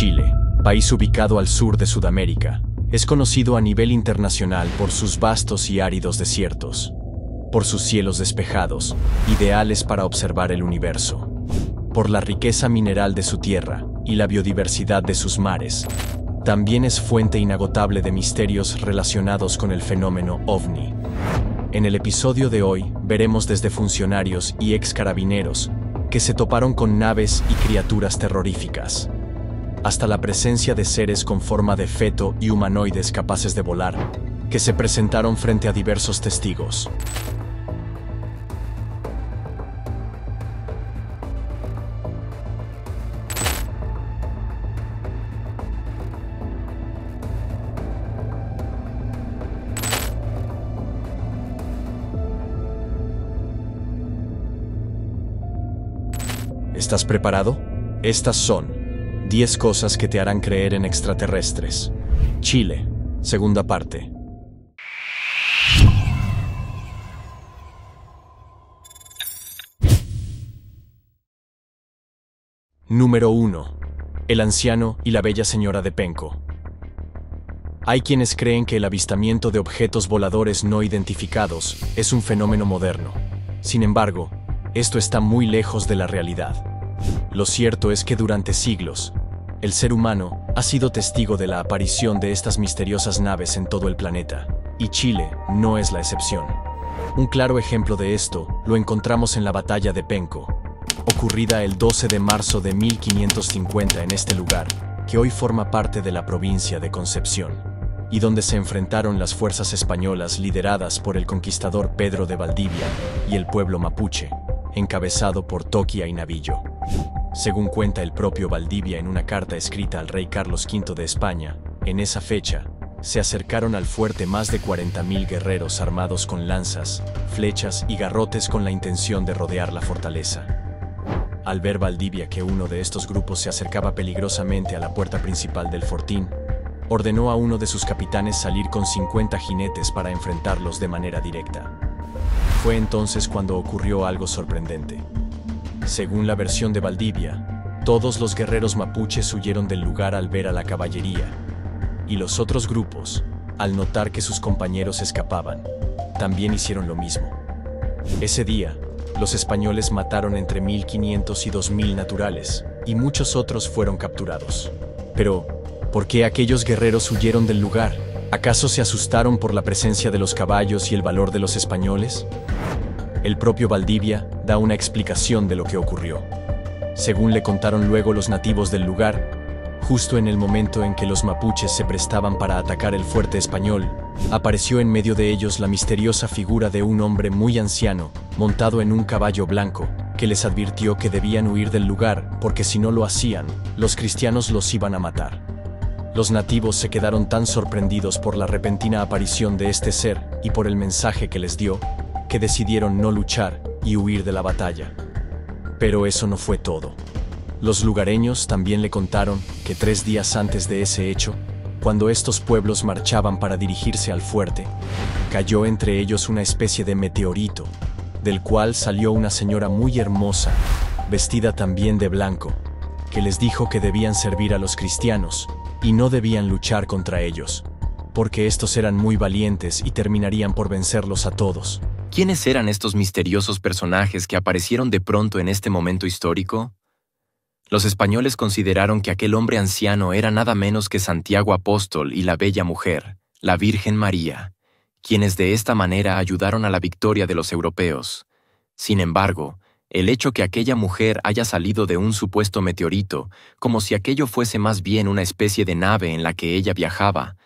Chile, país ubicado al sur de Sudamérica, es conocido a nivel internacional por sus vastos y áridos desiertos, por sus cielos despejados, ideales para observar el universo, por la riqueza mineral de su tierra y la biodiversidad de sus mares. También es fuente inagotable de misterios relacionados con el fenómeno OVNI. En el episodio de hoy veremos desde funcionarios y ex carabineros que se toparon con naves y criaturas terroríficas, hasta la presencia de seres con forma de feto y humanoides capaces de volar, que se presentaron frente a diversos testigos. ¿Estás preparado? Estas son 10 cosas que te harán creer en extraterrestres. Chile, segunda parte. Número 1. El anciano y la bella señora de Penco. Hay quienes creen que el avistamiento de objetos voladores no identificados es un fenómeno moderno. Sin embargo, esto está muy lejos de la realidad. Lo cierto es que durante siglos, el ser humano ha sido testigo de la aparición de estas misteriosas naves en todo el planeta, y Chile no es la excepción. Un claro ejemplo de esto lo encontramos en la batalla de Penco, ocurrida el 12 de marzo de 1550 en este lugar, que hoy forma parte de la provincia de Concepción, y donde se enfrentaron las fuerzas españolas lideradas por el conquistador Pedro de Valdivia y el pueblo mapuche, encabezado por Toquia y Navillo. Según cuenta el propio Valdivia en una carta escrita al rey Carlos V de España, en esa fecha, se acercaron al fuerte más de 40.000 guerreros armados con lanzas, flechas y garrotes con la intención de rodear la fortaleza. Al ver Valdivia que uno de estos grupos se acercaba peligrosamente a la puerta principal del fortín, ordenó a uno de sus capitanes salir con 50 jinetes para enfrentarlos de manera directa. Fue entonces cuando ocurrió algo sorprendente. Según la versión de Valdivia, todos los guerreros mapuches huyeron del lugar al ver a la caballería, y los otros grupos, al notar que sus compañeros escapaban, también hicieron lo mismo. Ese día, los españoles mataron entre 1.500 y 2.000 naturales, y muchos otros fueron capturados. Pero, ¿por qué aquellos guerreros huyeron del lugar? ¿Acaso se asustaron por la presencia de los caballos y el valor de los españoles? El propio Valdivia da una explicación de lo que ocurrió. Según le contaron luego los nativos del lugar, justo en el momento en que los mapuches se prestaban para atacar el fuerte español, apareció en medio de ellos la misteriosa figura de un hombre muy anciano, montado en un caballo blanco, que les advirtió que debían huir del lugar, porque si no lo hacían, los cristianos los iban a matar. Los nativos se quedaron tan sorprendidos por la repentina aparición de este ser y por el mensaje que les dio, que decidieron no luchar y huir de la batalla. Pero eso no fue todo. Los lugareños también le contaron que 3 días antes de ese hecho, cuando estos pueblos marchaban para dirigirse al fuerte, cayó entre ellos una especie de meteorito, del cual salió una señora muy hermosa, vestida también de blanco, que les dijo que debían servir a los cristianos y no debían luchar contra ellos, porque estos eran muy valientes y terminarían por vencerlos a todos. ¿Quiénes eran estos misteriosos personajes que aparecieron de pronto en este momento histórico? Los españoles consideraron que aquel hombre anciano era nada menos que Santiago Apóstol y la bella mujer, la Virgen María, quienes de esta manera ayudaron a la victoria de los europeos. Sin embargo, el hecho que aquella mujer haya salido de un supuesto meteorito, como si aquello fuese más bien una especie de nave en la que ella viajaba,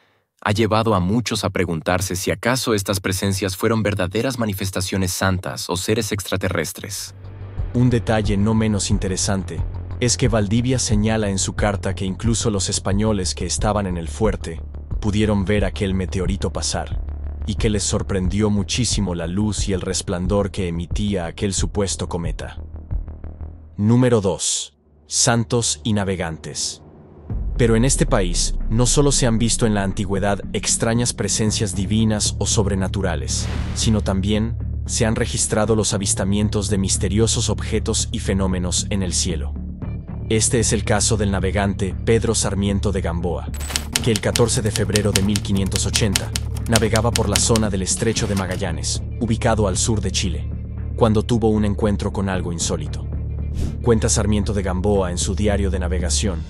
ha llevado a muchos a preguntarse si acaso estas presencias fueron verdaderas manifestaciones santas o seres extraterrestres. Un detalle no menos interesante es que Valdivia señala en su carta que incluso los españoles que estaban en el fuerte pudieron ver aquel meteorito pasar, y que les sorprendió muchísimo la luz y el resplandor que emitía aquel supuesto cometa. Número 2. Santos y navegantes. Pero en este país no solo se han visto en la antigüedad extrañas presencias divinas o sobrenaturales, sino también se han registrado los avistamientos de misteriosos objetos y fenómenos en el cielo. Este es el caso del navegante Pedro Sarmiento de Gamboa, que el 14 de febrero de 1580 navegaba por la zona del Estrecho de Magallanes, ubicado al sur de Chile, cuando tuvo un encuentro con algo insólito. Cuenta Sarmiento de Gamboa en su diario de navegación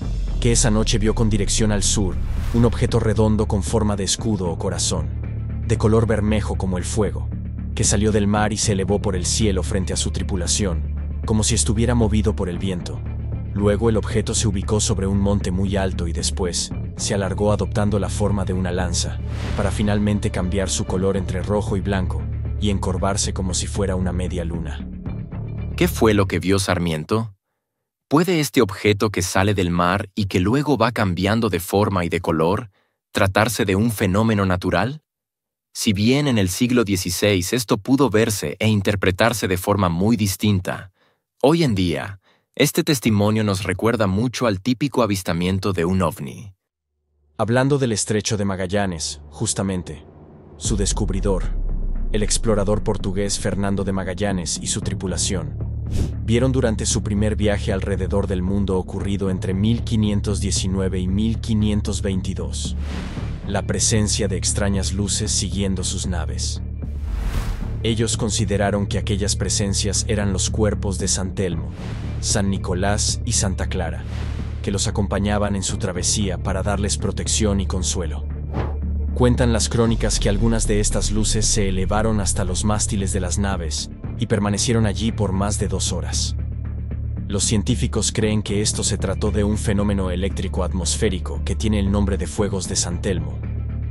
que esa noche vio con dirección al sur un objeto redondo con forma de escudo o corazón, de color bermejo como el fuego, que salió del mar y se elevó por el cielo frente a su tripulación, como si estuviera movido por el viento. Luego el objeto se ubicó sobre un monte muy alto y después se alargó adoptando la forma de una lanza, para finalmente cambiar su color entre rojo y blanco y encorvarse como si fuera una media luna. ¿Qué fue lo que vio Sarmiento? ¿Puede este objeto que sale del mar y que luego va cambiando de forma y de color tratarse de un fenómeno natural? Si bien en el siglo XVI esto pudo verse e interpretarse de forma muy distinta, hoy en día, este testimonio nos recuerda mucho al típico avistamiento de un ovni. Hablando del Estrecho de Magallanes, justamente, su descubridor, el explorador portugués Fernando de Magallanes y su tripulación, vieron durante su primer viaje alrededor del mundo ocurrido entre 1519 y 1522, la presencia de extrañas luces siguiendo sus naves. Ellos consideraron que aquellas presencias eran los cuerpos de San Telmo, San Nicolás y Santa Clara, que los acompañaban en su travesía para darles protección y consuelo. Cuentan las crónicas que algunas de estas luces se elevaron hasta los mástiles de las naves y permanecieron allí por más de 2 horas. Los científicos creen que esto se trató de un fenómeno eléctrico atmosférico que tiene el nombre de fuegos de San Telmo,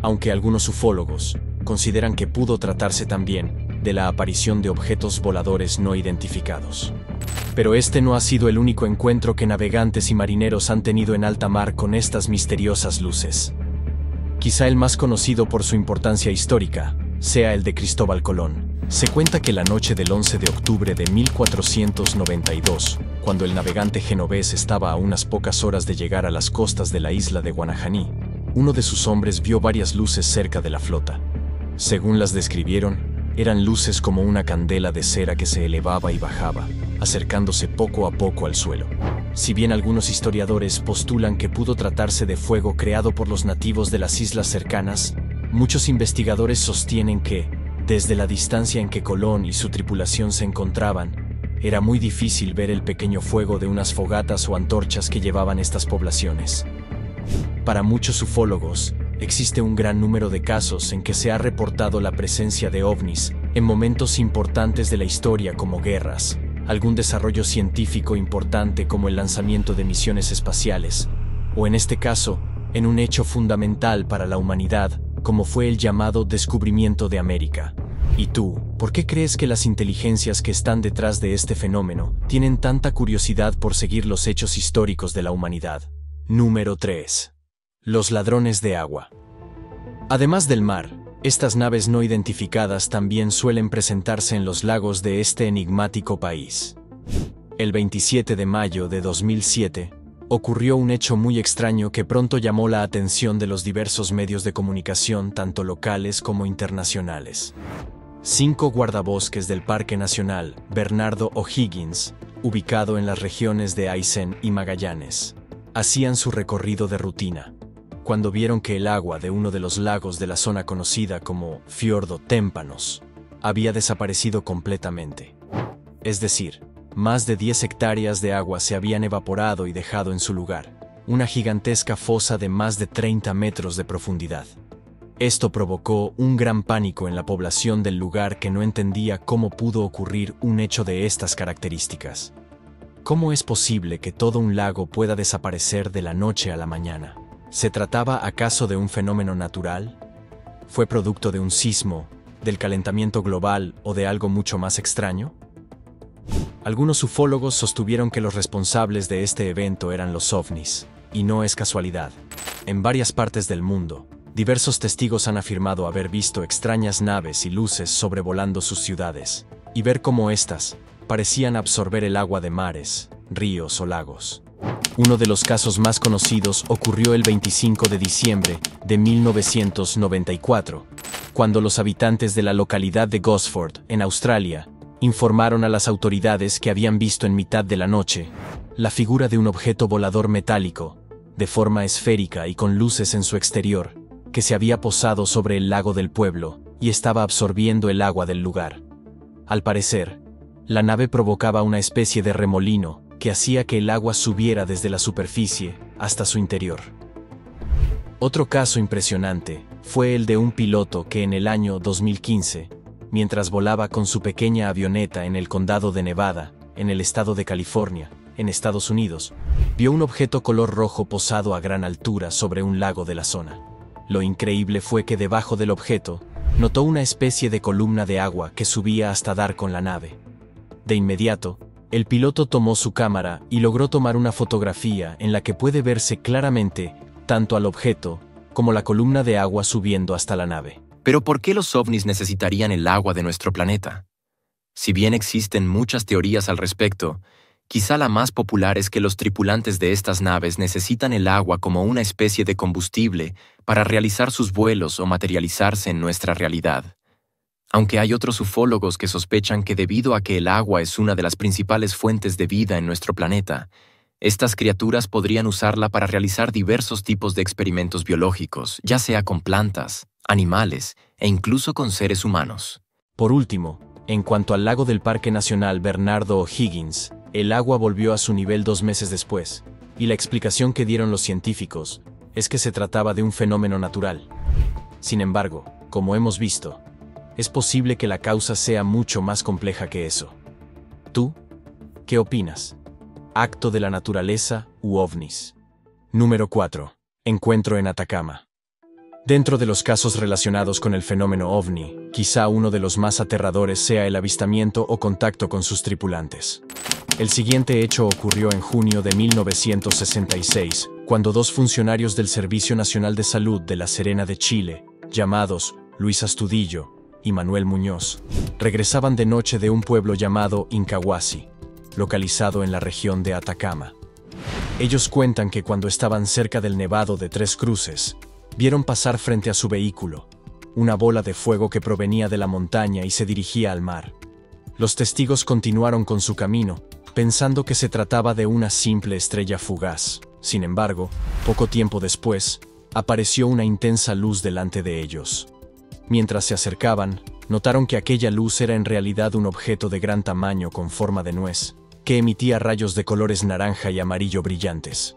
aunque algunos ufólogos consideran que pudo tratarse también de la aparición de objetos voladores no identificados. Pero este no ha sido el único encuentro que navegantes y marineros han tenido en alta mar con estas misteriosas luces. Quizá el más conocido por su importancia histórica sea el de Cristóbal Colón. Se cuenta que la noche del 11 de octubre de 1492, cuando el navegante genovés estaba a unas pocas horas de llegar a las costas de la isla de Guanajaní, uno de sus hombres vio varias luces cerca de la flota. Según las describieron, eran luces como una candela de cera que se elevaba y bajaba, acercándose poco a poco al suelo. Si bien algunos historiadores postulan que pudo tratarse de fuego creado por los nativos de las islas cercanas, muchos investigadores sostienen que, desde la distancia en que Colón y su tripulación se encontraban, era muy difícil ver el pequeño fuego de unas fogatas o antorchas que llevaban estas poblaciones. Para muchos ufólogos, existe un gran número de casos en que se ha reportado la presencia de ovnis en momentos importantes de la historia como guerras, algún desarrollo científico importante como el lanzamiento de misiones espaciales, o en este caso, en un hecho fundamental para la humanidad, como fue el llamado descubrimiento de América. ¿Y tú, por qué crees que las inteligencias que están detrás de este fenómeno tienen tanta curiosidad por seguir los hechos históricos de la humanidad? Número 3. Los ladrones de agua. Además del mar, estas naves no identificadas también suelen presentarse en los lagos de este enigmático país. El 27 de mayo de 2007, ocurrió un hecho muy extraño que pronto llamó la atención de los diversos medios de comunicación tanto locales como internacionales. 5 guardabosques del Parque Nacional Bernardo O'Higgins, ubicado en las regiones de Aysén y Magallanes, hacían su recorrido de rutina, cuando vieron que el agua de uno de los lagos de la zona conocida como Fiordo Témpanos había desaparecido completamente. Es decir, más de 10 hectáreas de agua se habían evaporado y dejado en su lugar una gigantesca fosa de más de 30 metros de profundidad. Esto provocó un gran pánico en la población del lugar que no entendía cómo pudo ocurrir un hecho de estas características. ¿Cómo es posible que todo un lago pueda desaparecer de la noche a la mañana? ¿Se trataba acaso de un fenómeno natural? ¿Fue producto de un sismo, del calentamiento global o de algo mucho más extraño? Algunos ufólogos sostuvieron que los responsables de este evento eran los ovnis, y no es casualidad. En varias partes del mundo, diversos testigos han afirmado haber visto extrañas naves y luces sobrevolando sus ciudades, y ver cómo éstas parecían absorber el agua de mares, ríos o lagos. Uno de los casos más conocidos ocurrió el 25 de diciembre de 1994, cuando los habitantes de la localidad de Gosford, en Australia, informaron a las autoridades que habían visto en mitad de la noche la figura de un objeto volador metálico, de forma esférica y con luces en su exterior, que se había posado sobre el lago del pueblo y estaba absorbiendo el agua del lugar. Al parecer, la nave provocaba una especie de remolino que hacía que el agua subiera desde la superficie hasta su interior. Otro caso impresionante fue el de un piloto que en el año 2015, mientras volaba con su pequeña avioneta en el condado de Nevada, en el estado de California, en Estados Unidos, vio un objeto color rojo posado a gran altura sobre un lago de la zona. Lo increíble fue que debajo del objeto notó una especie de columna de agua que subía hasta dar con la nave. De inmediato, el piloto tomó su cámara y logró tomar una fotografía en la que puede verse claramente tanto al objeto como la columna de agua subiendo hasta la nave. Pero ¿por qué los ovnis necesitarían el agua de nuestro planeta? Si bien existen muchas teorías al respecto, quizá la más popular es que los tripulantes de estas naves necesitan el agua como una especie de combustible para realizar sus vuelos o materializarse en nuestra realidad. Aunque hay otros ufólogos que sospechan que debido a que el agua es una de las principales fuentes de vida en nuestro planeta, estas criaturas podrían usarla para realizar diversos tipos de experimentos biológicos, ya sea con plantas, animales e incluso con seres humanos. Por último, en cuanto al lago del Parque Nacional Bernardo O'Higgins, el agua volvió a su nivel 2 meses después, y la explicación que dieron los científicos es que se trataba de un fenómeno natural. Sin embargo, como hemos visto, es posible que la causa sea mucho más compleja que eso. ¿Tú? ¿Qué opinas? Acto de la naturaleza u ovnis. Número 4. Encuentro en Atacama. Dentro de los casos relacionados con el fenómeno ovni, quizá uno de los más aterradores sea el avistamiento o contacto con sus tripulantes. El siguiente hecho ocurrió en junio de 1966, cuando 2 funcionarios del Servicio Nacional de Salud de La Serena de Chile, llamados Luis Astudillo y Manuel Muñoz, regresaban de noche de un pueblo llamado Incahuasi, localizado en la región de Atacama. Ellos cuentan que cuando estaban cerca del Nevado de Tres Cruces, vieron pasar frente a su vehículo una bola de fuego que provenía de la montaña y se dirigía al mar. Los testigos continuaron con su camino, pensando que se trataba de una simple estrella fugaz. Sin embargo, poco tiempo después, apareció una intensa luz delante de ellos. Mientras se acercaban, notaron que aquella luz era en realidad un objeto de gran tamaño con forma de nuez, que emitía rayos de colores naranja y amarillo brillantes.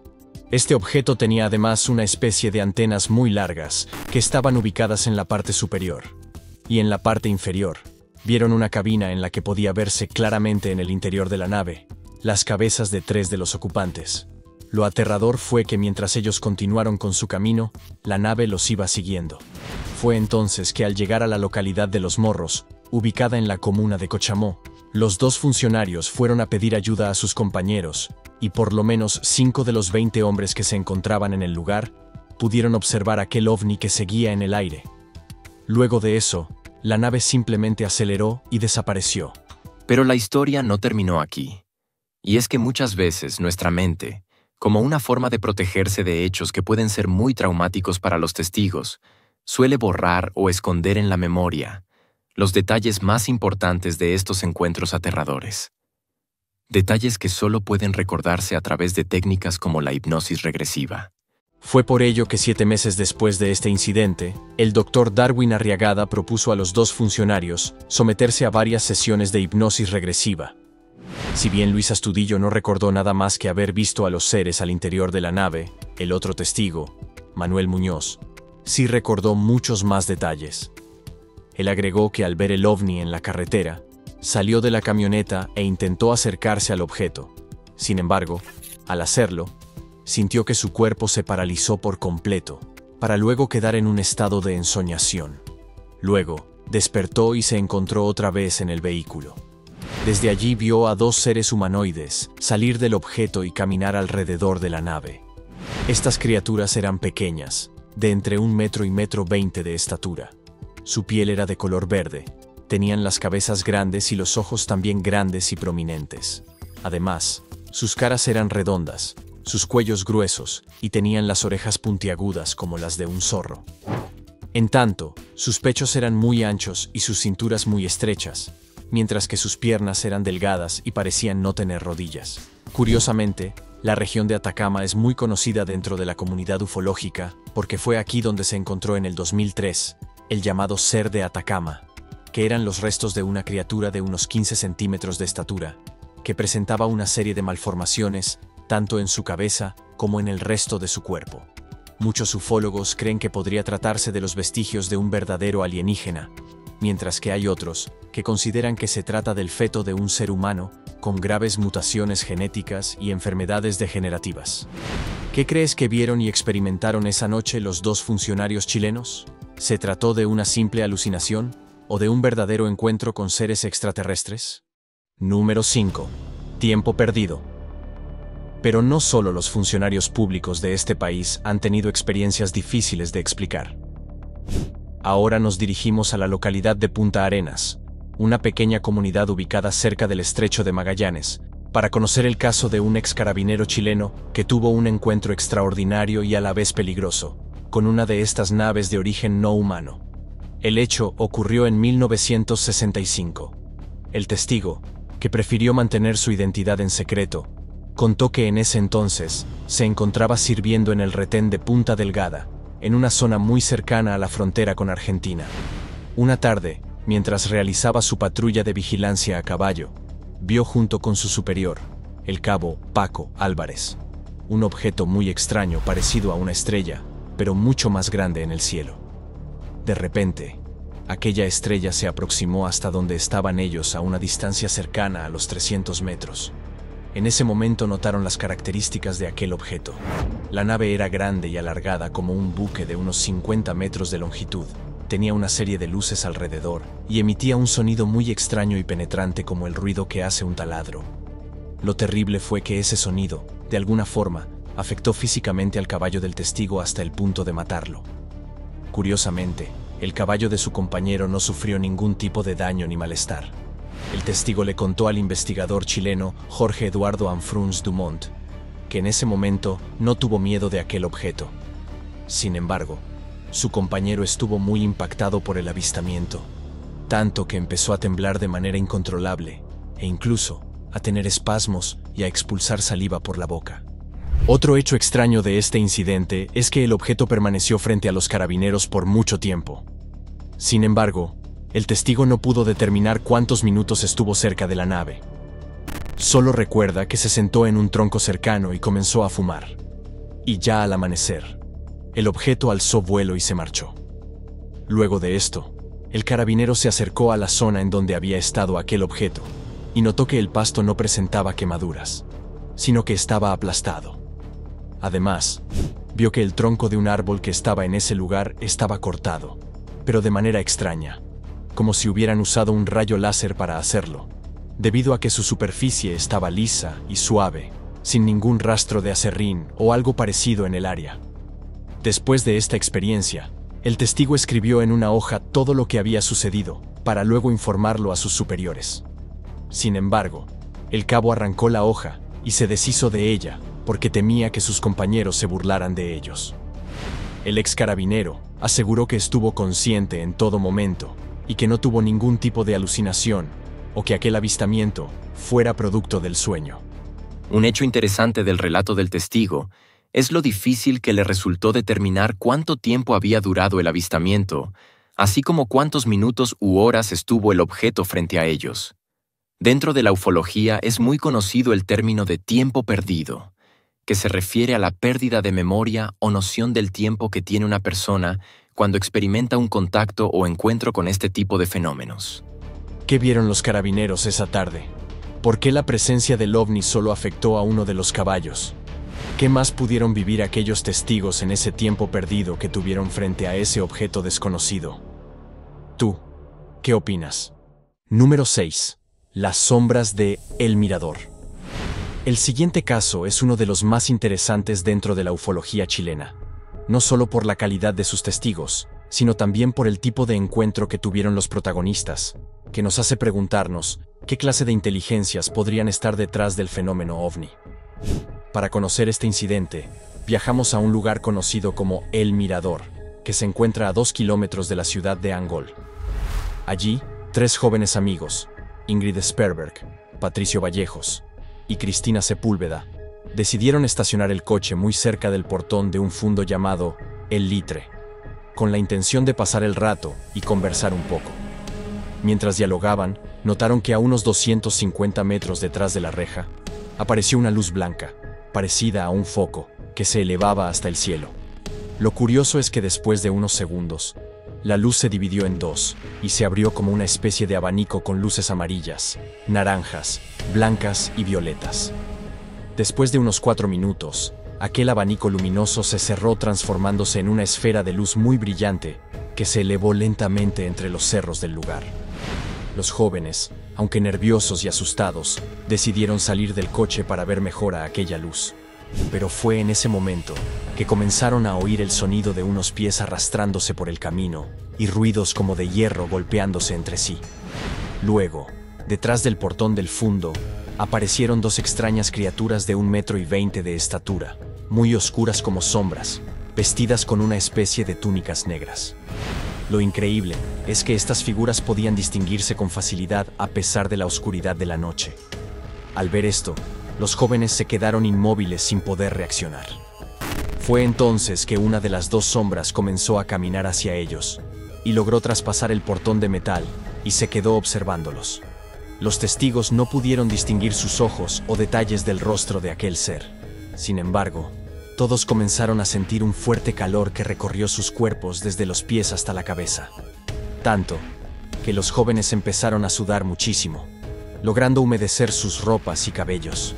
Este objeto tenía además una especie de antenas muy largas, que estaban ubicadas en la parte superior. Y en la parte inferior, vieron una cabina en la que podía verse claramente en el interior de la nave las cabezas de 3 de los ocupantes. Lo aterrador fue que mientras ellos continuaron con su camino, la nave los iba siguiendo. Fue entonces que al llegar a la localidad de Los Morros, ubicada en la comuna de Cochamó, los 2 funcionarios fueron a pedir ayuda a sus compañeros, y por lo menos 5 de los 20 hombres que se encontraban en el lugar pudieron observar aquel ovni que seguía en el aire. Luego de eso, la nave simplemente aceleró y desapareció. Pero la historia no terminó aquí. Y es que muchas veces nuestra mente, como una forma de protegerse de hechos que pueden ser muy traumáticos para los testigos, suele borrar o esconder en la memoria los detalles más importantes de estos encuentros aterradores. Detalles que solo pueden recordarse a través de técnicas como la hipnosis regresiva. Fue por ello que 7 meses después de este incidente, el Dr. Darwin Arriagada propuso a los 2 funcionarios someterse a varias sesiones de hipnosis regresiva. Si bien Luis Astudillo no recordó nada más que haber visto a los seres al interior de la nave, el otro testigo, Manuel Muñoz, sí recordó muchos más detalles. Él agregó que al ver el ovni en la carretera, salió de la camioneta e intentó acercarse al objeto. Sin embargo, al hacerlo, sintió que su cuerpo se paralizó por completo, para luego quedar en un estado de ensoñación. Luego, despertó y se encontró otra vez en el vehículo. Desde allí vio a 2 seres humanoides salir del objeto y caminar alrededor de la nave. Estas criaturas eran pequeñas, de entre 1 metro y 1,20 metros de estatura. Su piel era de color verde, tenían las cabezas grandes y los ojos también grandes y prominentes. Además, sus caras eran redondas, sus cuellos gruesos y tenían las orejas puntiagudas como las de un zorro. En tanto, sus pechos eran muy anchos y sus cinturas muy estrechas, mientras que sus piernas eran delgadas y parecían no tener rodillas. Curiosamente, la región de Atacama es muy conocida dentro de la comunidad ufológica porque fue aquí donde se encontró en el 2003 el llamado Ser de Atacama, que eran los restos de una criatura de unos 15 centímetros de estatura, que presentaba una serie de malformaciones tanto en su cabeza como en el resto de su cuerpo. Muchos ufólogos creen que podría tratarse de los vestigios de un verdadero alienígena, mientras que hay otros que consideran que se trata del feto de un ser humano con graves mutaciones genéticas y enfermedades degenerativas. ¿Qué crees que vieron y experimentaron esa noche los dos funcionarios chilenos? ¿Se trató de una simple alucinación o de un verdadero encuentro con seres extraterrestres? Número 5. Tiempo perdido. Pero no solo los funcionarios públicos de este país han tenido experiencias difíciles de explicar. Ahora nos dirigimos a la localidad de Punta Arenas, una pequeña comunidad ubicada cerca del Estrecho de Magallanes, para conocer el caso de un ex carabinero chileno que tuvo un encuentro extraordinario y a la vez peligroso, con una de estas naves de origen no humano. El hecho ocurrió en 1965. El testigo, que prefirió mantener su identidad en secreto, contó que en ese entonces se encontraba sirviendo en el retén de Punta Delgada, en una zona muy cercana a la frontera con Argentina. Una tarde, mientras realizaba su patrulla de vigilancia a caballo, vio junto con su superior, el cabo Paco Álvarez, un objeto muy extraño parecido a una estrella, pero mucho más grande en el cielo. De repente, aquella estrella se aproximó hasta donde estaban ellos a una distancia cercana a los 300 metros. En ese momento notaron las características de aquel objeto. La nave era grande y alargada como un buque de unos 50 metros de longitud. Tenía una serie de luces alrededor y emitía un sonido muy extraño y penetrante como el ruido que hace un taladro. Lo terrible fue que ese sonido, de alguna forma, afectó físicamente al caballo del testigo hasta el punto de matarlo. Curiosamente, el caballo de su compañero no sufrió ningún tipo de daño ni malestar. El testigo le contó al investigador chileno Jorge Eduardo Anfruns Dumont que en ese momento no tuvo miedo de aquel objeto. Sin embargo, su compañero estuvo muy impactado por el avistamiento, tanto que empezó a temblar de manera incontrolable e incluso a tener espasmos y a expulsar saliva por la boca. Otro hecho extraño de este incidente es que el objeto permaneció frente a los carabineros por mucho tiempo. Sin embargo, el testigo no pudo determinar cuántos minutos estuvo cerca de la nave. Solo recuerda que se sentó en un tronco cercano y comenzó a fumar. Y ya al amanecer, el objeto alzó vuelo y se marchó. Luego de esto, el carabinero se acercó a la zona en donde había estado aquel objeto y notó que el pasto no presentaba quemaduras, sino que estaba aplastado. Además, vio que el tronco de un árbol que estaba en ese lugar estaba cortado, pero de manera extraña, como si hubieran usado un rayo láser para hacerlo, debido a que su superficie estaba lisa y suave, sin ningún rastro de aserrín o algo parecido en el área. Después de esta experiencia, el testigo escribió en una hoja todo lo que había sucedido, para luego informarlo a sus superiores. Sin embargo, el cabo arrancó la hoja y se deshizo de ella, porque temía que sus compañeros se burlaran de ellos. El ex carabinero aseguró que estuvo consciente en todo momento y que no tuvo ningún tipo de alucinación o que aquel avistamiento fuera producto del sueño. Un hecho interesante del relato del testigo es lo difícil que le resultó determinar cuánto tiempo había durado el avistamiento, así como cuántos minutos u horas estuvo el objeto frente a ellos. Dentro de la ufología es muy conocido el término de tiempo perdido, que se refiere a la pérdida de memoria o noción del tiempo que tiene una persona cuando experimenta un contacto o encuentro con este tipo de fenómenos. ¿Qué vieron los carabineros esa tarde? ¿Por qué la presencia del ovni solo afectó a uno de los caballos? ¿Qué más pudieron vivir aquellos testigos en ese tiempo perdido que tuvieron frente a ese objeto desconocido? ¿Tú, qué opinas? Número 6. Las sombras de El Mirador. El siguiente caso es uno de los más interesantes dentro de la ufología chilena, no solo por la calidad de sus testigos, sino también por el tipo de encuentro que tuvieron los protagonistas, que nos hace preguntarnos qué clase de inteligencias podrían estar detrás del fenómeno ovni. Para conocer este incidente, viajamos a un lugar conocido como El Mirador, que se encuentra a 2 kilómetros de la ciudad de Angol. Allí, 3 jóvenes amigos, Ingrid Sperberg, Patricio Vallejos y Cristina Sepúlveda decidieron estacionar el coche muy cerca del portón de un fundo llamado El Litre, con la intención de pasar el rato y conversar un poco. Mientras dialogaban, notaron que a unos 250 metros detrás de la reja apareció una luz blanca, parecida a un foco, que se elevaba hasta el cielo. Lo curioso es que después de unos segundos, la luz se dividió en dos y se abrió como una especie de abanico con luces amarillas, naranjas, blancas y violetas. Después de unos 4 minutos, aquel abanico luminoso se cerró transformándose en una esfera de luz muy brillante que se elevó lentamente entre los cerros del lugar. Los jóvenes, aunque nerviosos y asustados, decidieron salir del coche para ver mejor a aquella luz. Pero fue en ese momento que comenzaron a oír el sonido de unos pies arrastrándose por el camino y ruidos como de hierro golpeándose entre sí. Luego, detrás del portón del fundo, aparecieron 2 extrañas criaturas de 1,20 m de estatura, muy oscuras como sombras, vestidas con una especie de túnicas negras. Lo increíble es que estas figuras podían distinguirse con facilidad a pesar de la oscuridad de la noche. Al ver esto, los jóvenes se quedaron inmóviles sin poder reaccionar. Fue entonces que una de las 2 sombras comenzó a caminar hacia ellos y logró traspasar el portón de metal y se quedó observándolos. Los testigos no pudieron distinguir sus ojos o detalles del rostro de aquel ser. Sin embargo, todos comenzaron a sentir un fuerte calor que recorrió sus cuerpos desde los pies hasta la cabeza. Tanto que los jóvenes empezaron a sudar muchísimo, logrando humedecer sus ropas y cabellos.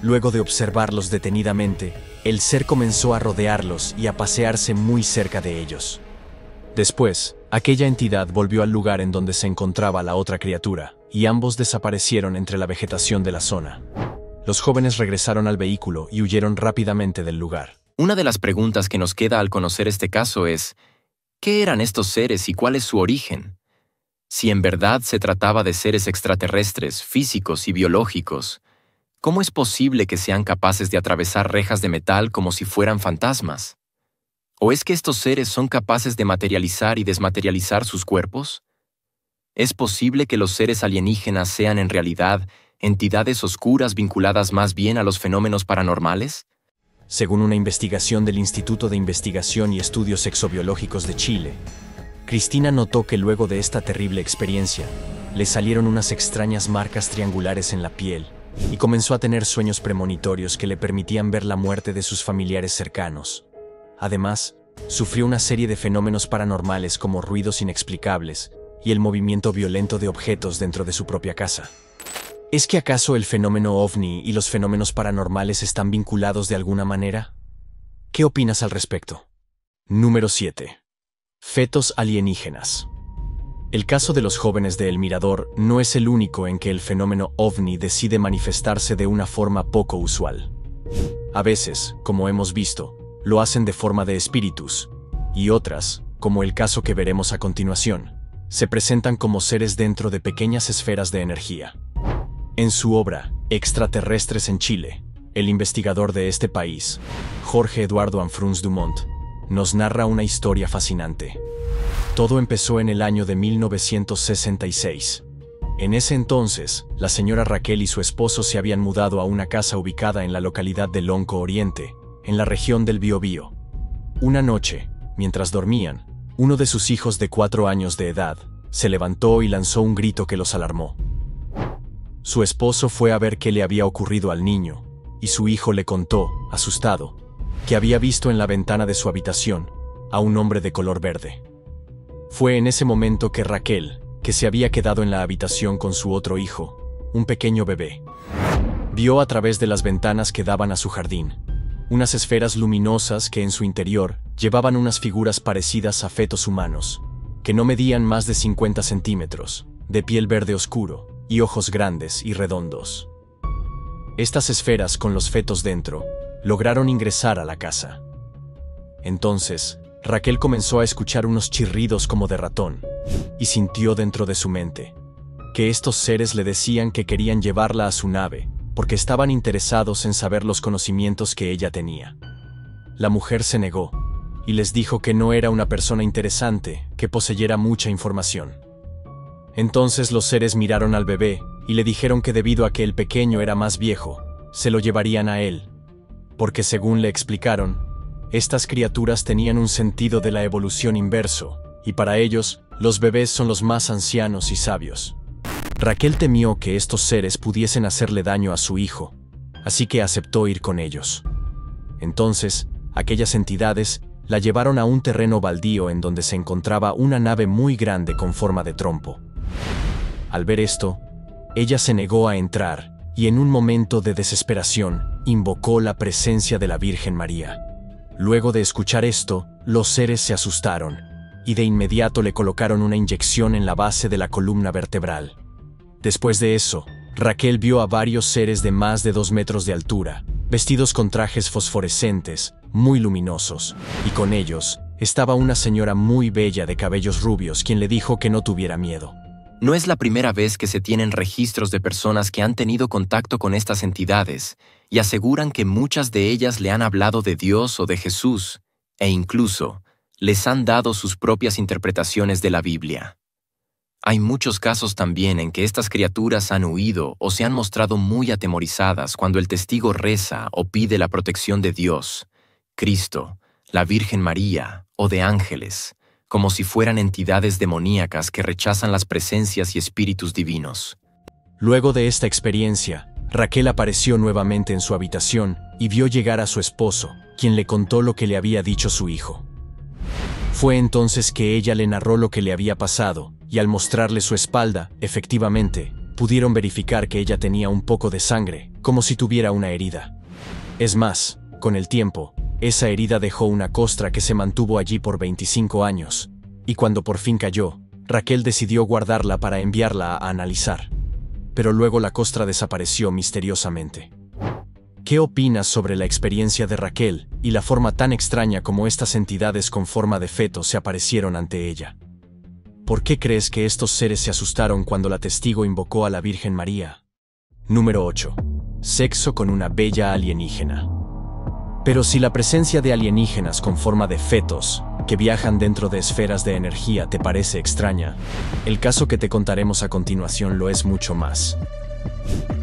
Luego de observarlos detenidamente, el ser comenzó a rodearlos y a pasearse muy cerca de ellos. Después, aquella entidad volvió al lugar en donde se encontraba la otra criatura, y ambos desaparecieron entre la vegetación de la zona. Los jóvenes regresaron al vehículo y huyeron rápidamente del lugar. Una de las preguntas que nos queda al conocer este caso es, ¿qué eran estos seres y cuál es su origen? Si en verdad se trataba de seres extraterrestres, físicos y biológicos, ¿cómo es posible que sean capaces de atravesar rejas de metal como si fueran fantasmas? ¿O es que estos seres son capaces de materializar y desmaterializar sus cuerpos? ¿Es posible que los seres alienígenas sean en realidad entidades oscuras vinculadas más bien a los fenómenos paranormales? Según una investigación del Instituto de Investigación y Estudios Exobiológicos de Chile, Cristina notó que luego de esta terrible experiencia, le salieron unas extrañas marcas triangulares en la piel y comenzó a tener sueños premonitorios que le permitían ver la muerte de sus familiares cercanos. Además, sufrió una serie de fenómenos paranormales como ruidos inexplicables y el movimiento violento de objetos dentro de su propia casa. ¿Es que acaso el fenómeno ovni y los fenómenos paranormales están vinculados de alguna manera? ¿Qué opinas al respecto? Número 7. Fetos alienígenas. El caso de los jóvenes de El Mirador no es el único en que el fenómeno ovni decide manifestarse de una forma poco usual. A veces, como hemos visto, lo hacen de forma de espíritus, y otras, como el caso que veremos a continuación, se presentan como seres dentro de pequeñas esferas de energía. En su obra, Extraterrestres en Chile, el investigador de este país, Jorge Eduardo Anfruns Dumont, nos narra una historia fascinante. Todo empezó en el año de 1966. En ese entonces, la señora Raquel y su esposo se habían mudado a una casa ubicada en la localidad de Lonco Oriente, en la región del Biobío. Una noche, mientras dormían, uno de sus hijos de 4 años de edad se levantó y lanzó un grito que los alarmó. Su esposo fue a ver qué le había ocurrido al niño, y su hijo le contó, asustado, que había visto en la ventana de su habitación a un hombre de color verde. Fue en ese momento que Raquel, que se había quedado en la habitación con su otro hijo, un pequeño bebé, vio a través de las ventanas que daban a su jardín unas esferas luminosas que en su interior llevaban unas figuras parecidas a fetos humanos, que no medían más de 50 centímetros, de piel verde oscuro y ojos grandes y redondos. Estas esferas con los fetos dentro lograron ingresar a la casa. Entonces, Raquel comenzó a escuchar unos chirridos como de ratón, y sintió dentro de su mente que estos seres le decían que querían llevarla a su nave, porque estaban interesados en saber los conocimientos que ella tenía. La mujer se negó, y les dijo que no era una persona interesante, que poseyera mucha información. Entonces los seres miraron al bebé y le dijeron que debido a que el pequeño era más viejo, se lo llevarían a él. Porque según le explicaron, estas criaturas tenían un sentido de la evolución inverso, y para ellos, los bebés son los más ancianos y sabios. Raquel temió que estos seres pudiesen hacerle daño a su hijo, así que aceptó ir con ellos. Entonces, aquellas entidades la llevaron a un terreno baldío en donde se encontraba una nave muy grande con forma de trompo. Al ver esto, ella se negó a entrar y en un momento de desesperación invocó la presencia de la Virgen María. Luego de escuchar esto, los seres se asustaron y de inmediato le colocaron una inyección en la base de la columna vertebral. Después de eso, Raquel vio a varios seres de más de 2 metros de altura, vestidos con trajes fosforescentes, muy luminosos, y con ellos estaba una señora muy bella de cabellos rubios quien le dijo que no tuviera miedo. No es la primera vez que se tienen registros de personas que han tenido contacto con estas entidades y aseguran que muchas de ellas le han hablado de Dios o de Jesús, e incluso les han dado sus propias interpretaciones de la Biblia. Hay muchos casos también en que estas criaturas han huido o se han mostrado muy atemorizadas cuando el testigo reza o pide la protección de Dios, Cristo, la Virgen María o de ángeles, como si fueran entidades demoníacas que rechazan las presencias y espíritus divinos. Luego de esta experiencia, Raquel apareció nuevamente en su habitación y vio llegar a su esposo, quien le contó lo que le había dicho su hijo. Fue entonces que ella le narró lo que le había pasado, y al mostrarle su espalda, efectivamente, pudieron verificar que ella tenía un poco de sangre, como si tuviera una herida. Es más, con el tiempo, esa herida dejó una costra que se mantuvo allí por 25 años, y cuando por fin cayó, Raquel decidió guardarla para enviarla a analizar. Pero luego la costra desapareció misteriosamente. ¿Qué opinas sobre la experiencia de Raquel y la forma tan extraña como estas entidades con forma de feto se aparecieron ante ella? ¿Por qué crees que estos seres se asustaron cuando la testigo invocó a la Virgen María? Número 8. Sexo con una bella alienígena. Pero si la presencia de alienígenas con forma de fetos, que viajan dentro de esferas de energía, te parece extraña, el caso que te contaremos a continuación lo es mucho más.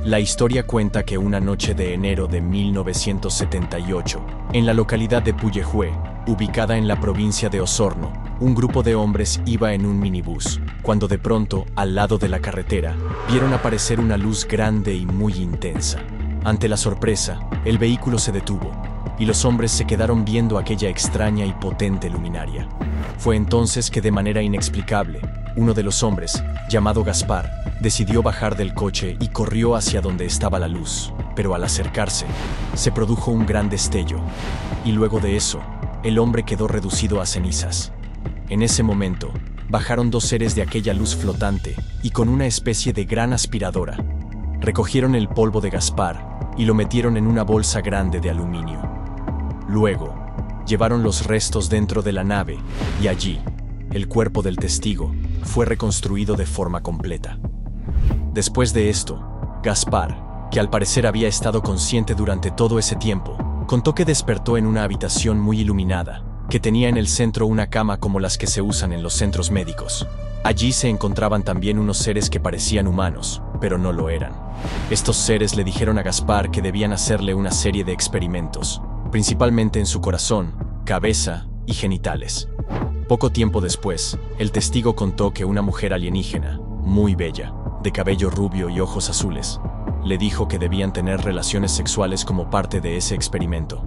La historia cuenta que una noche de enero de 1978, en la localidad de Puyehue, ubicada en la provincia de Osorno, un grupo de hombres iba en un minibús, cuando de pronto, al lado de la carretera, vieron aparecer una luz grande y muy intensa. Ante la sorpresa, el vehículo se detuvo, y los hombres se quedaron viendo aquella extraña y potente luminaria. Fue entonces que de manera inexplicable, uno de los hombres, llamado Gaspar, decidió bajar del coche y corrió hacia donde estaba la luz, pero al acercarse, se produjo un gran destello, y luego de eso, el hombre quedó reducido a cenizas. En ese momento, bajaron 2 seres de aquella luz flotante y con una especie de gran aspiradora. Recogieron el polvo de Gaspar y lo metieron en una bolsa grande de aluminio. Luego, llevaron los restos dentro de la nave y allí, el cuerpo del testigo fue reconstruido de forma completa. Después de esto, Gaspar, que al parecer había estado consciente durante todo ese tiempo, contó que despertó en una habitación muy iluminada, que tenía en el centro una cama como las que se usan en los centros médicos. Allí se encontraban también unos seres que parecían humanos, pero no lo eran. Estos seres le dijeron a Gaspar que debían hacerle una serie de experimentos, principalmente en su corazón, cabeza y genitales. Poco tiempo después, el testigo contó que una mujer alienígena, muy bella, de cabello rubio y ojos azules, le dijo que debían tener relaciones sexuales como parte de ese experimento.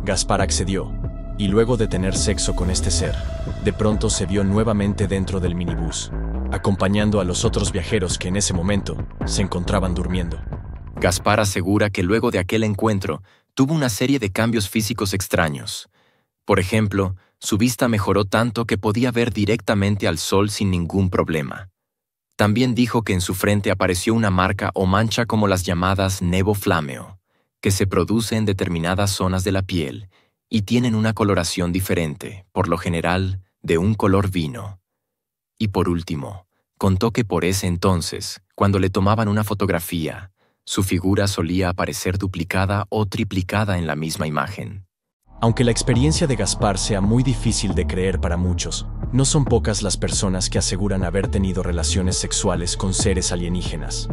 Gaspar accedió, y luego de tener sexo con este ser, de pronto se vio nuevamente dentro del minibús, acompañando a los otros viajeros que en ese momento se encontraban durmiendo. Gaspar asegura que luego de aquel encuentro tuvo una serie de cambios físicos extraños. Por ejemplo, su vista mejoró tanto que podía ver directamente al sol sin ningún problema. También dijo que en su frente apareció una marca o mancha como las llamadas nevoflámeo, que se produce en determinadas zonas de la piel y tienen una coloración diferente, por lo general, de un color vino. Y por último, contó que por ese entonces, cuando le tomaban una fotografía, su figura solía aparecer duplicada o triplicada en la misma imagen. Aunque la experiencia de Gaspar sea muy difícil de creer para muchos, No son pocas las personas que aseguran haber tenido relaciones sexuales con seres alienígenas.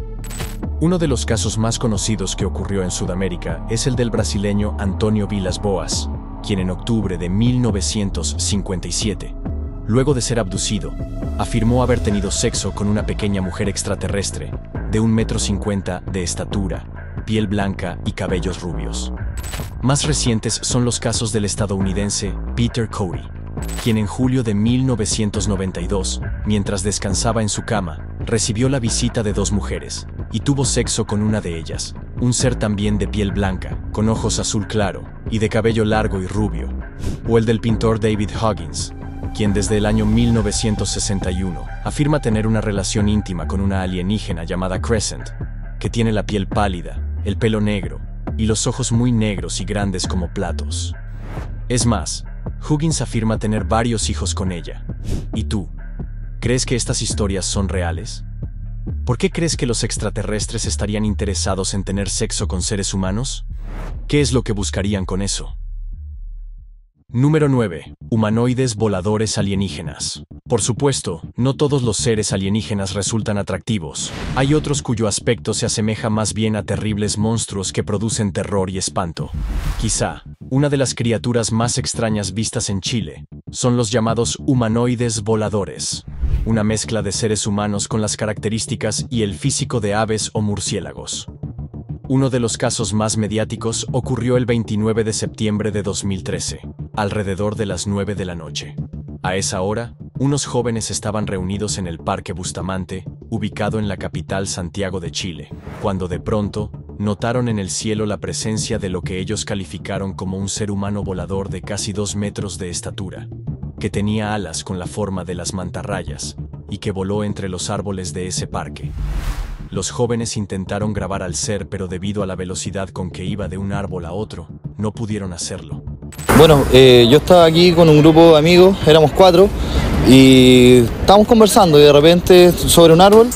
Uno de los casos más conocidos que ocurrió en Sudamérica es el del brasileño Antônio Vilas Boas, quien en octubre de 1957, luego de ser abducido, afirmó haber tenido sexo con una pequeña mujer extraterrestre de 1,50 m de estatura, piel blanca y cabellos rubios. Más recientes son los casos del estadounidense Peter Cody, quien en julio de 1992, mientras descansaba en su cama, recibió la visita de dos mujeres y tuvo sexo con una de ellas, un ser también de piel blanca, con ojos azul claro y de cabello largo y rubio, o el del pintor David Huggins, quien desde el año 1961 afirma tener una relación íntima con una alienígena llamada Crescent, que tiene la piel pálida, el pelo negro y los ojos muy negros y grandes como platos. Es más, Huggins afirma tener varios hijos con ella. ¿Y tú? ¿Crees que estas historias son reales? ¿Por qué crees que los extraterrestres estarían interesados en tener sexo con seres humanos? ¿Qué es lo que buscarían con eso? Número 9. Humanoides voladores alienígenas. Por supuesto, no todos los seres alienígenas resultan atractivos. Hay otros cuyo aspecto se asemeja más bien a terribles monstruos que producen terror y espanto. Quizá, una de las criaturas más extrañas vistas en Chile son los llamados humanoides voladores, una mezcla de seres humanos con las características y el físico de aves o murciélagos. Uno de los casos más mediáticos ocurrió el 29 de septiembre de 2013, alrededor de las 9 de la noche. A esa hora, unos jóvenes estaban reunidos en el Parque Bustamante, ubicado en la capital Santiago de Chile, cuando de pronto notaron en el cielo la presencia de lo que ellos calificaron como un ser humano volador de casi 2 metros de estatura, que tenía alas con la forma de las mantarrayas y que voló entre los árboles de ese parque. Los jóvenes intentaron grabar al ser, pero debido a la velocidad con que iba de un árbol a otro, no pudieron hacerlo. Bueno, yo estaba aquí con un grupo de amigos, éramos 4, y estábamos conversando y de repente sobre un árbol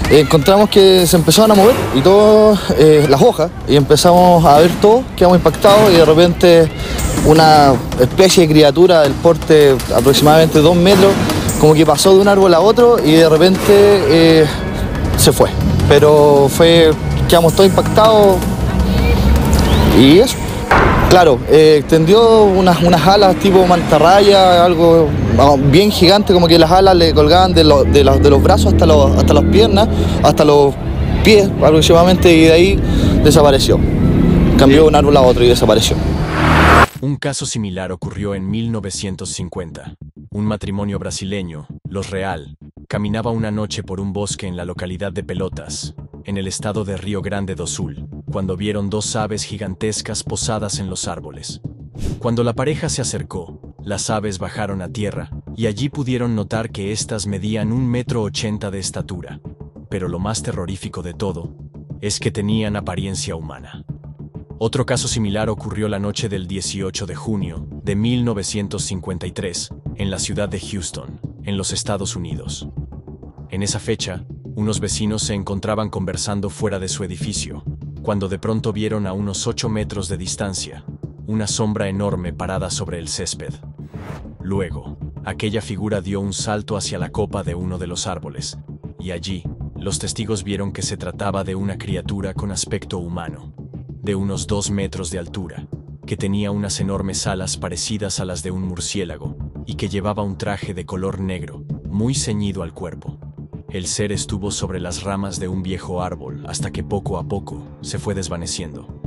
encontramos que se empezaron a mover y todas las hojas, y empezamos a ver todo, quedamos impactados y de repente una especie de criatura del porte aproximadamente 2 metros, como que pasó de un árbol a otro y de repente se fue. Pero quedamos todos impactados y eso. Claro, extendió unas alas tipo mantarraya, algo bien gigante, como que las alas le colgaban de los brazos hasta las piernas, hasta los pies aproximadamente, y de ahí desapareció. Cambió de un árbol a otro y desapareció. Un caso similar ocurrió en 1950. Un matrimonio brasileño, Los Real, caminaba una noche por un bosque en la localidad de Pelotas, en el estado de Río Grande do Sul, cuando vieron 2 aves gigantescas posadas en los árboles. Cuando la pareja se acercó, las aves bajaron a tierra, y allí pudieron notar que éstas medían 1,80 m de estatura. Pero lo más terrorífico de todo es que tenían apariencia humana. Otro caso similar ocurrió la noche del 18 de junio de 1953, en la ciudad de Houston, en los Estados Unidos. En esa fecha, unos vecinos se encontraban conversando fuera de su edificio, cuando de pronto vieron a unos 8 metros de distancia una sombra enorme parada sobre el césped. Luego, aquella figura dio un salto hacia la copa de uno de los árboles, y allí, los testigos vieron que se trataba de una criatura con aspecto humano, de unos 2 metros de altura, que tenía unas enormes alas parecidas a las de un murciélago, y que llevaba un traje de color negro, muy ceñido al cuerpo. El ser estuvo sobre las ramas de un viejo árbol hasta que poco a poco se fue desvaneciendo.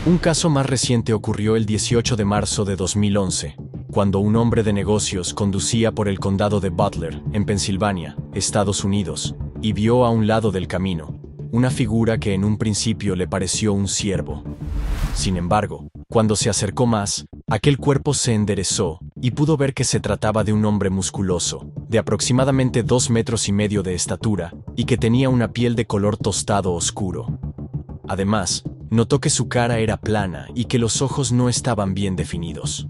Un caso más reciente ocurrió el 18 de marzo de 2011, cuando un hombre de negocios conducía por el condado de Butler, en Pensilvania, Estados Unidos, y vio a un lado del camino una figura que en un principio le pareció un ciervo. Sin embargo, cuando se acercó más, aquel cuerpo se enderezó y pudo ver que se trataba de un hombre musculoso, de aproximadamente 2,5 metros de estatura, y que tenía una piel de color tostado oscuro. Además, notó que su cara era plana y que los ojos no estaban bien definidos.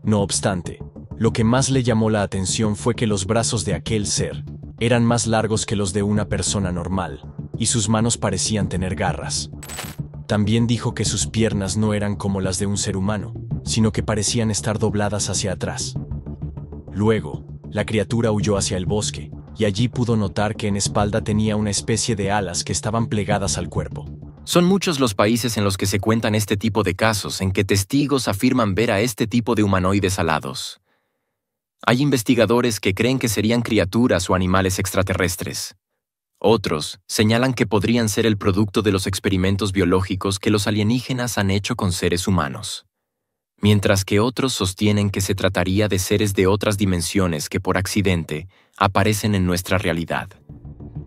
No obstante, lo que más le llamó la atención fue que los brazos de aquel ser eran más largos que los de una persona normal, y sus manos parecían tener garras. También dijo que sus piernas no eran como las de un ser humano, sino que parecían estar dobladas hacia atrás. Luego, La criatura huyó hacia el bosque, y allí pudo notar que en espalda tenía una especie de alas que estaban plegadas al cuerpo. Son muchos los países en los que se cuentan este tipo de casos en que testigos afirman ver a este tipo de humanoides alados. Hay investigadores que creen que serían criaturas o animales extraterrestres. Otros señalan que podrían ser el producto de los experimentos biológicos que los alienígenas han hecho con seres humanos, mientras que otros sostienen que se trataría de seres de otras dimensiones que por accidente aparecen en nuestra realidad.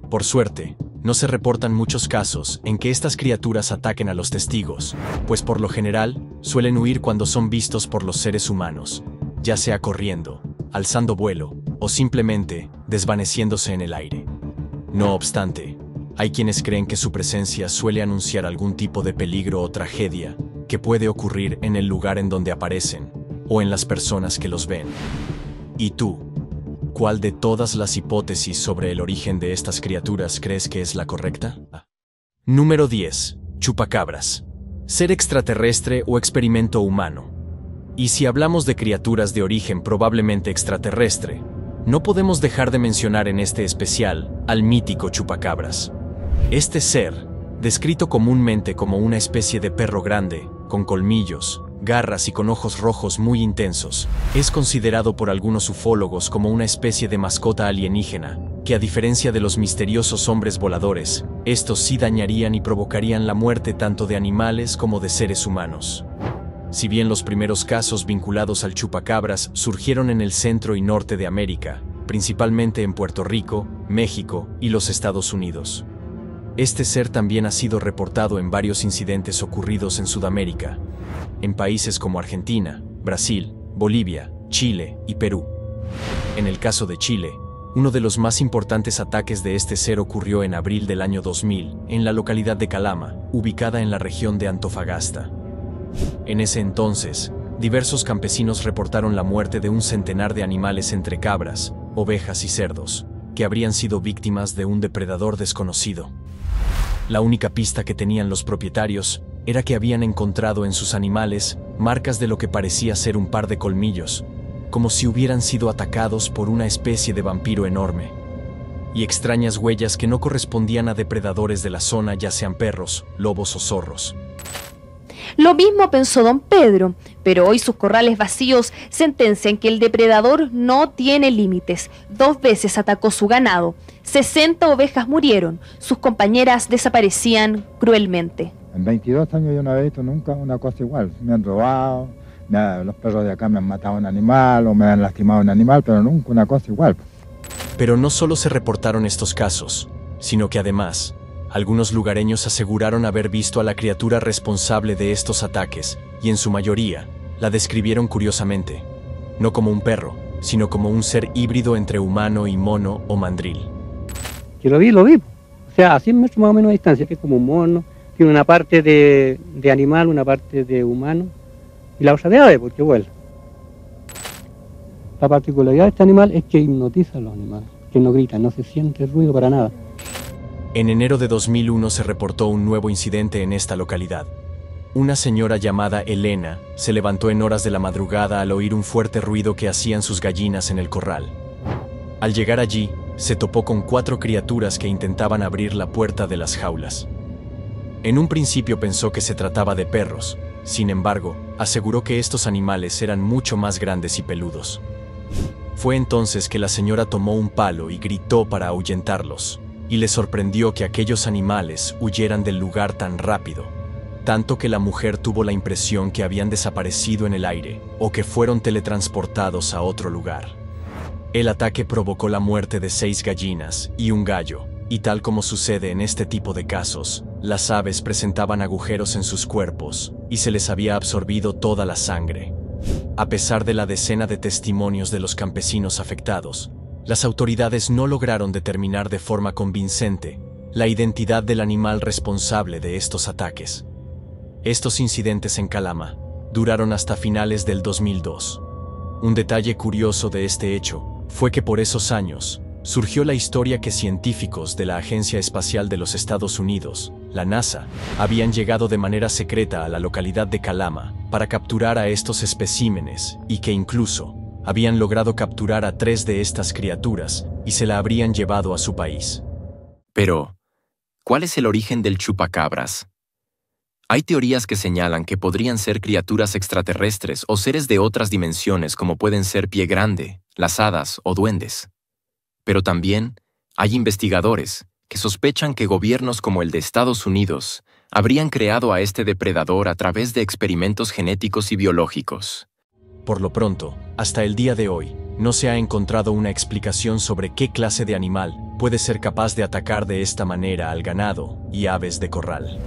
Por suerte, no se reportan muchos casos en que estas criaturas ataquen a los testigos, pues por lo general suelen huir cuando son vistos por los seres humanos, ya sea corriendo, alzando vuelo o simplemente desvaneciéndose en el aire. No obstante, hay quienes creen que su presencia suele anunciar algún tipo de peligro o tragedia que puede ocurrir en el lugar en donde aparecen o en las personas que los ven. ¿Y tú? ¿Cuál de todas las hipótesis sobre el origen de estas criaturas crees que es la correcta? Número 10. Chupacabras. Ser extraterrestre o experimento humano. Y si hablamos de criaturas de origen probablemente extraterrestre, no podemos dejar de mencionar en este especial al mítico chupacabras. Este ser, descrito comúnmente como una especie de perro grande, con colmillos, garras y con ojos rojos muy intensos, es considerado por algunos ufólogos como una especie de mascota alienígena, que a diferencia de los misteriosos hombres voladores, estos sí dañarían y provocarían la muerte tanto de animales como de seres humanos. Si bien los primeros casos vinculados al chupacabras surgieron en el centro y norte de América, principalmente en Puerto Rico, México y los Estados Unidos. Este ser también ha sido reportado en varios incidentes ocurridos en Sudamérica, en países como Argentina, Brasil, Bolivia, Chile y Perú. En el caso de Chile, uno de los más importantes ataques de este ser ocurrió en abril del año 2000, en la localidad de Calama, ubicada en la región de Antofagasta. En ese entonces, diversos campesinos reportaron la muerte de un centenar de animales entre cabras, ovejas y cerdos, que habrían sido víctimas de un depredador desconocido. La única pista que tenían los propietarios era que habían encontrado en sus animales marcas de lo que parecía ser un par de colmillos, como si hubieran sido atacados por una especie de vampiro enorme, y extrañas huellas que no correspondían a depredadores de la zona, ya sean perros, lobos o zorros. Lo mismo pensó don Pedro, pero hoy sus corrales vacíos sentencian que el depredador no tiene límites. 2 veces atacó su ganado, 60 ovejas murieron, sus compañeras desaparecían cruelmente. En 22 años yo no había visto nunca una cosa igual. Me han robado, los perros de acá me han matado un animal o me han lastimado un animal, pero nunca una cosa igual. Pero no solo se reportaron estos casos, sino que además, algunos lugareños aseguraron haber visto a la criatura responsable de estos ataques, y en su mayoría, la describieron curiosamente, no como un perro, sino como un ser híbrido entre humano y mono o mandril. Que lo vi. O sea, a 100 metros más o menos de distancia, que es como un mono, tiene una parte de animal, una parte de humano, y la otra de ave, porque vuela. La particularidad de este animal es que hipnotiza a los animales, que no gritan, no se siente ruido para nada. En enero de 2001 se reportó un nuevo incidente en esta localidad. Una señora llamada Elena se levantó en horas de la madrugada al oír un fuerte ruido que hacían sus gallinas en el corral. Al llegar allí, se topó con 4 criaturas que intentaban abrir la puerta de las jaulas. En un principio pensó que se trataba de perros, sin embargo, aseguró que estos animales eran mucho más grandes y peludos. Fue entonces que la señora tomó un palo y gritó para ahuyentarlos, y le sorprendió que aquellos animales huyeran del lugar tan rápido, tanto que la mujer tuvo la impresión que habían desaparecido en el aire o que fueron teletransportados a otro lugar. El ataque provocó la muerte de 6 gallinas y un gallo, y tal como sucede en este tipo de casos, las aves presentaban agujeros en sus cuerpos y se les había absorbido toda la sangre. A pesar de la decena de testimonios de los campesinos afectados, las autoridades no lograron determinar de forma convincente la identidad del animal responsable de estos ataques. Estos incidentes en Calama duraron hasta finales del 2002. Un detalle curioso de este hecho fue que por esos años surgió la historia que científicos de la Agencia Espacial de los Estados Unidos, la NASA, habían llegado de manera secreta a la localidad de Calama para capturar a estos especímenes y que incluso habían logrado capturar a 3 de estas criaturas y se la habrían llevado a su país. Pero, ¿cuál es el origen del chupacabras? Hay teorías que señalan que podrían ser criaturas extraterrestres o seres de otras dimensiones como pueden ser Pie Grande, las hadas o duendes. Pero también hay investigadores que sospechan que gobiernos como el de Estados Unidos habrían creado a este depredador a través de experimentos genéticos y biológicos. Por lo pronto, hasta el día de hoy, no se ha encontrado una explicación sobre qué clase de animal puede ser capaz de atacar de esta manera al ganado y aves de corral.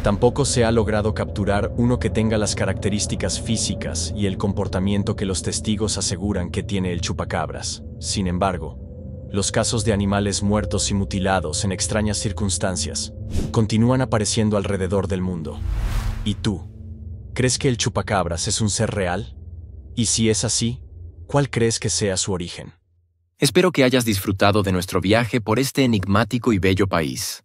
Tampoco se ha logrado capturar uno que tenga las características físicas y el comportamiento que los testigos aseguran que tiene el chupacabras. Sin embargo, los casos de animales muertos y mutilados en extrañas circunstancias continúan apareciendo alrededor del mundo. ¿Y tú? ¿Crees que el chupacabras es un ser real? Y si es así, ¿cuál crees que sea su origen? Espero que hayas disfrutado de nuestro viaje por este enigmático y bello país.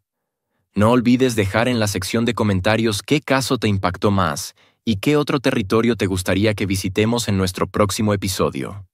No olvides dejar en la sección de comentarios qué caso te impactó más y qué otro territorio te gustaría que visitemos en nuestro próximo episodio.